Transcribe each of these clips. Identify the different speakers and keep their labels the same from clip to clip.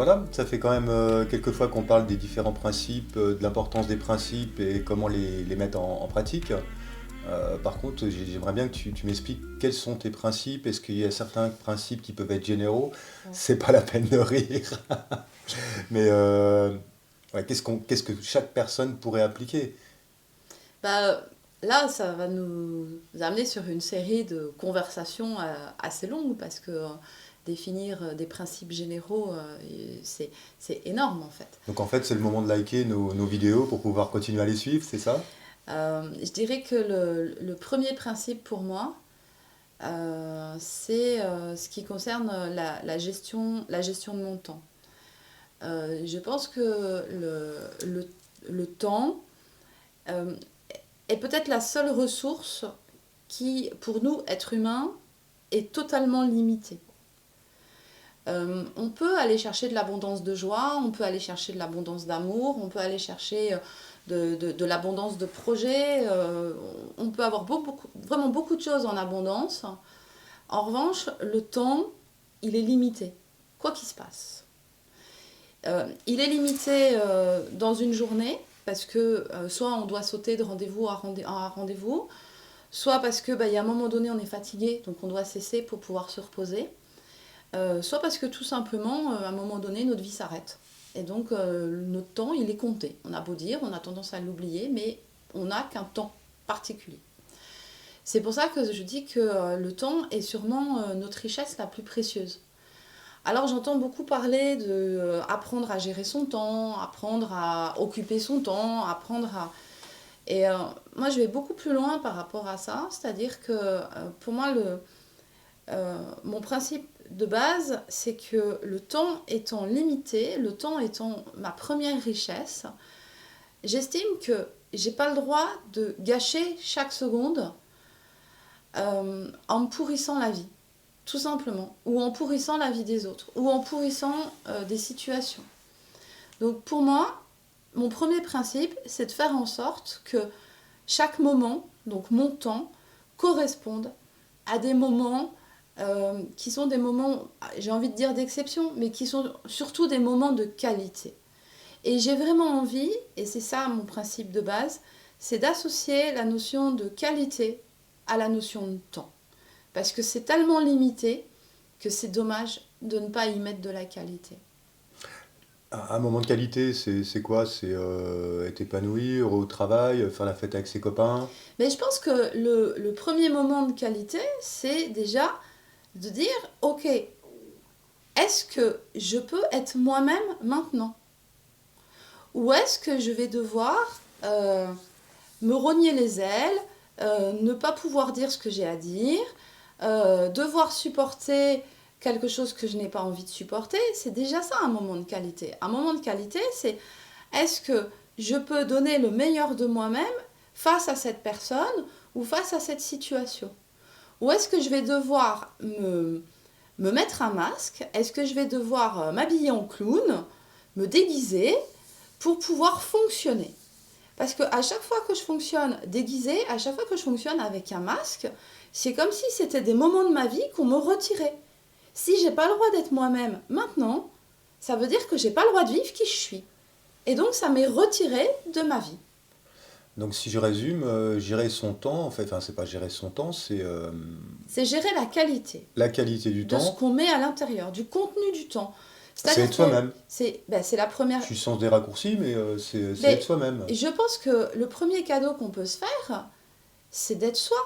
Speaker 1: voilà, ça fait quand même quelques fois qu'on parle des différents principes, de l'importance des principes et comment les mettre en pratique. Par contre, j'aimerais bien que tu m'expliques quels sont tes principes. Est-ce qu'il y a certains principes qui peuvent être généraux?
Speaker 2: Ouais.
Speaker 1: C'est pas la peine de rire. Mais ouais, qu'est-ce que chaque personne pourrait appliquer?
Speaker 2: Bah, là, ça va nous amener sur une série de conversations assez longues parce que définir des principes généraux, c'est énorme en fait.
Speaker 1: Donc en fait, c'est le moment de liker nos vidéos pour pouvoir continuer à les suivre, c'est ça?
Speaker 2: Je dirais que le premier principe pour moi, c'est ce qui concerne la gestion de mon temps. Je pense que le temps euh, est peut-être la seule ressource qui, pour nous, êtres humains, est totalement limitée. On peut aller chercher de l'abondance de joie, on peut aller chercher de l'abondance d'amour, on peut aller chercher de l'abondance de projets, on peut avoir vraiment beaucoup de choses en abondance. En revanche, le temps, il est limité, quoi qu'il se passe. Il est limité dans une journée, parce que soit on doit sauter de rendez-vous à rendez-vous, soit parce que y a un moment donné on est fatigué, donc on doit cesser pour pouvoir se reposer, soit parce que tout simplement, à un moment donné, notre vie s'arrête. Et donc notre temps, il est compté. On a beau dire, on a tendance à l'oublier, mais on n'a qu'un temps particulier. C'est pour ça que je dis que le temps est sûrement notre richesse la plus précieuse. Alors j'entends beaucoup parler de apprendre à gérer son temps, apprendre à occuper son temps, apprendre à... Et moi je vais beaucoup plus loin par rapport à ça, c'est-à-dire que pour moi mon principe de base c'est que le temps étant limité, le temps étant ma première richesse, j'estime que j'ai pas le droit de gâcher chaque seconde en me pourrissant la vie tout simplement, ou en pourrissant la vie des autres, ou en pourrissant des situations. Donc pour moi, mon premier principe, c'est de faire en sorte que chaque moment, donc mon temps, corresponde à des moments qui sont des moments, j'ai envie de dire d'exception, mais qui sont surtout des moments de qualité. Et j'ai vraiment envie, et c'est ça mon principe de base, c'est d'associer la notion de qualité à la notion de temps. Parce que c'est tellement limité que c'est dommage de ne pas y mettre de la qualité.
Speaker 1: Un moment de qualité, c'est quoi? C'est être épanoui, heureux au travail, faire la fête avec ses copains.
Speaker 2: Mais je pense que le premier moment de qualité, c'est déjà de dire, ok, est-ce que je peux être moi-même maintenant? Ou est-ce que je vais devoir me rogner les ailes, ne pas pouvoir dire ce que j'ai à dire, devoir supporter quelque chose que je n'ai pas envie de supporter? C'est déjà ça un moment de qualité. Un moment de qualité, c'est est-ce que je peux donner le meilleur de moi-même face à cette personne ou face à cette situation? Ou est-ce que je vais devoir me mettre un masque? Est-ce que je vais devoir m'habiller en clown, me déguiser pour pouvoir fonctionner? Parce qu'à chaque fois que je fonctionne déguisée, à chaque fois que je fonctionne avec un masque, c'est comme si c'était des moments de ma vie qu'on me retirait. Si j'ai pas le droit d'être moi-même maintenant, ça veut dire que j'ai pas le droit de vivre qui je suis. Et donc ça m'est retiré de ma vie.
Speaker 1: Donc si je résume, gérer son temps, en fait, enfin c'est pas gérer son temps, c'est
Speaker 2: C'est gérer la qualité
Speaker 1: la qualité du
Speaker 2: de ce
Speaker 1: temps,
Speaker 2: qu'on met à l'intérieur, du contenu du temps.
Speaker 1: c'est
Speaker 2: C'est-à-dire
Speaker 1: être
Speaker 2: que
Speaker 1: soi-même.
Speaker 2: c'est la première...
Speaker 1: Je suis sans des raccourcis, mais c'est être
Speaker 2: Mais
Speaker 1: soi-même.
Speaker 2: je pense que le premier cadeau qu'on peut se faire, c'est d'être soi.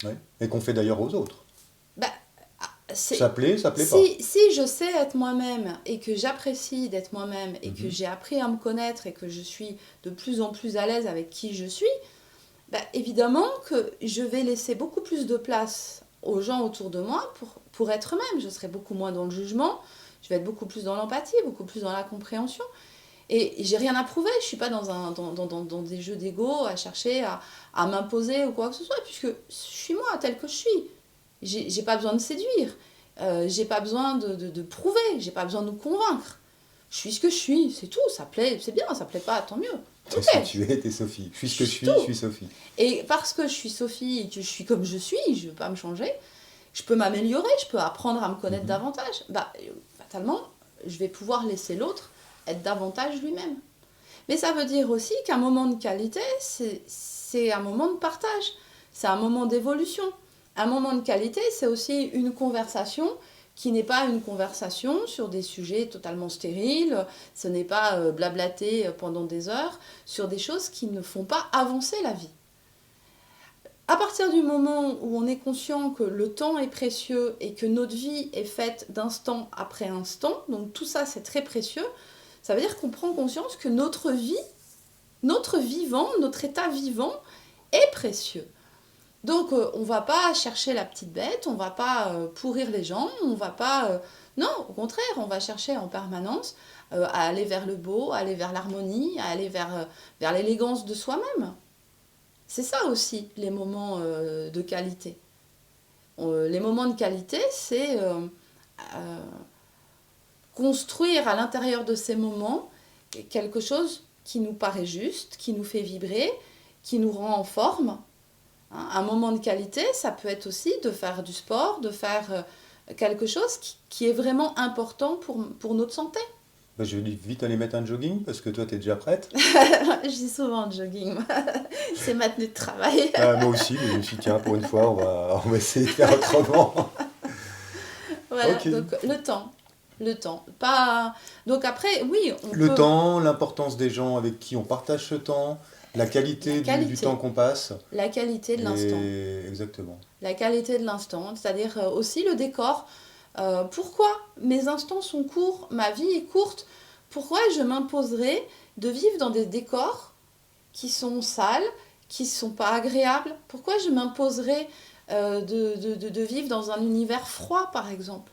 Speaker 1: Ouais. Et qu'on fait d'ailleurs aux autres.
Speaker 2: Bah, c'est...
Speaker 1: Ça plaît pas.
Speaker 2: Si je sais être moi-même et que j'apprécie d'être moi-même et que
Speaker 1: Mhm.
Speaker 2: j'ai appris à me connaître et que je suis de plus en plus à l'aise avec qui je suis, bah, évidemment que je vais laisser beaucoup plus de place aux gens autour de moi pour être eux-mêmes. Je serai beaucoup moins dans le jugement, je vais être beaucoup plus dans l'empathie, beaucoup plus dans la compréhension. Et j'ai rien à prouver, je suis pas dans des jeux d'ego à chercher à m'imposer ou quoi que ce soit, puisque je suis moi tel que je suis. J'ai pas besoin de séduire, j'ai pas besoin de prouver, j'ai pas besoin de convaincre. Je suis ce que je suis, c'est tout, ça plaît, c'est bien, ça plaît pas, tant mieux.
Speaker 1: T'es
Speaker 2: Ok,
Speaker 1: ce que tu es, t'es Sophie. Je suis
Speaker 2: je
Speaker 1: ce que
Speaker 2: suis tout.
Speaker 1: je suis Sophie.
Speaker 2: Et parce que je suis Sophie et que je suis comme je suis, je veux pas me changer, je peux m'améliorer, je peux apprendre à me connaître
Speaker 1: Mhm.
Speaker 2: davantage. Bah, fatalement, je vais pouvoir laisser l'autre être davantage lui-même. Mais ça veut dire aussi qu'un moment de qualité, c'est un moment de partage, c'est un moment d'évolution. Un moment de qualité, c'est aussi une conversation qui n'est pas une conversation sur des sujets totalement stériles, ce n'est pas blablater pendant des heures sur des choses qui ne font pas avancer la vie. À partir du moment où on est conscient que le temps est précieux et que notre vie est faite d'instant après instant, donc tout ça c'est très précieux, ça veut dire qu'on prend conscience que notre vie, notre vivant, notre état vivant est précieux. Donc on ne va pas chercher la petite bête, on ne va pas pourrir les gens, on va pas... non, au contraire, on va chercher en permanence à aller vers le beau, à aller vers l'harmonie, à aller vers l'élégance de soi-même. C'est ça aussi, les moments de qualité. Les moments de qualité, c'est construire à l'intérieur de ces moments quelque chose qui nous paraît juste, qui nous fait vibrer, qui nous rend en forme. Un moment de qualité, ça peut être aussi de faire du sport, de faire quelque chose qui est vraiment important pour notre santé.
Speaker 1: Bah, je vais vite aller mettre un jogging parce que toi, tu es déjà prête.
Speaker 2: Je dis souvent le jogging, c'est ma tenue de travail.
Speaker 1: Moi aussi, mais je me suis dit, tiens, pour une fois, on va essayer de faire autrement.
Speaker 2: Voilà,
Speaker 1: Okay.
Speaker 2: donc le temps. Pas... Donc après, oui,
Speaker 1: Le temps, l'importance des gens avec qui on partage ce temps, la qualité du temps qu'on passe.
Speaker 2: La qualité de l'instant.
Speaker 1: Exactement.
Speaker 2: La qualité de l'instant, c'est-à-dire aussi le décor. Pourquoi mes instants sont courts, ma vie est courte? Pourquoi je m'imposerais de vivre dans des décors qui sont sales, qui ne sont pas agréables? Pourquoi je m'imposerais de vivre dans un univers froid, par exemple?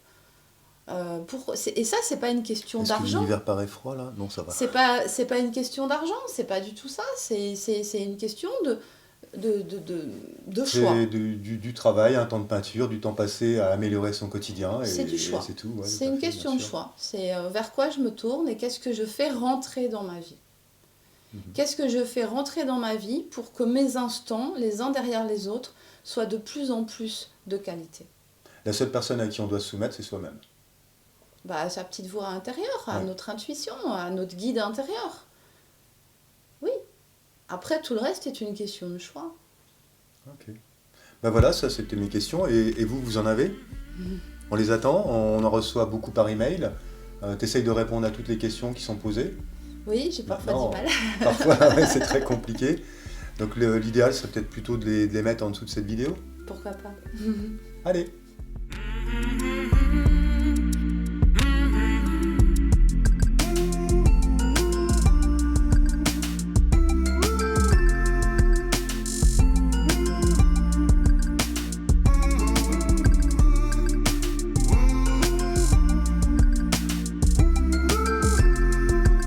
Speaker 2: Et ça, c'est pas une question
Speaker 1: Est-ce que
Speaker 2: d'argent.
Speaker 1: l'univers paraît froid là? Non, ça va.
Speaker 2: C'est pas une question d'argent, c'est pas du tout ça. C'est une question de choix.
Speaker 1: C'est du travail, un temps de peinture, du temps passé à améliorer son quotidien.
Speaker 2: C'est du choix.
Speaker 1: C'est tout. Ouais,
Speaker 2: c'est une question de choix. C'est vers quoi je me tourne et qu'est-ce que je fais rentrer dans ma vie. Qu'est-ce que je fais rentrer dans ma vie pour que mes instants, les uns derrière les autres, soient de plus en plus de qualité.
Speaker 1: La seule personne à qui on doit se soumettre, c'est soi-même.
Speaker 2: À sa petite voix intérieure, à notre intuition, à notre guide intérieur. Oui. Après, tout le reste est une question de choix.
Speaker 1: Ok. Voilà, ça c'était mes questions. Et vous en avez? On les attend, on en reçoit beaucoup par email. T'essayes de répondre à toutes les questions qui sont posées.
Speaker 2: Oui, j'ai parfois du mal.
Speaker 1: Parfois, c'est très compliqué. Donc l'idéal, c'est peut-être plutôt de les mettre en dessous de cette vidéo.
Speaker 2: Pourquoi pas?
Speaker 1: Allez.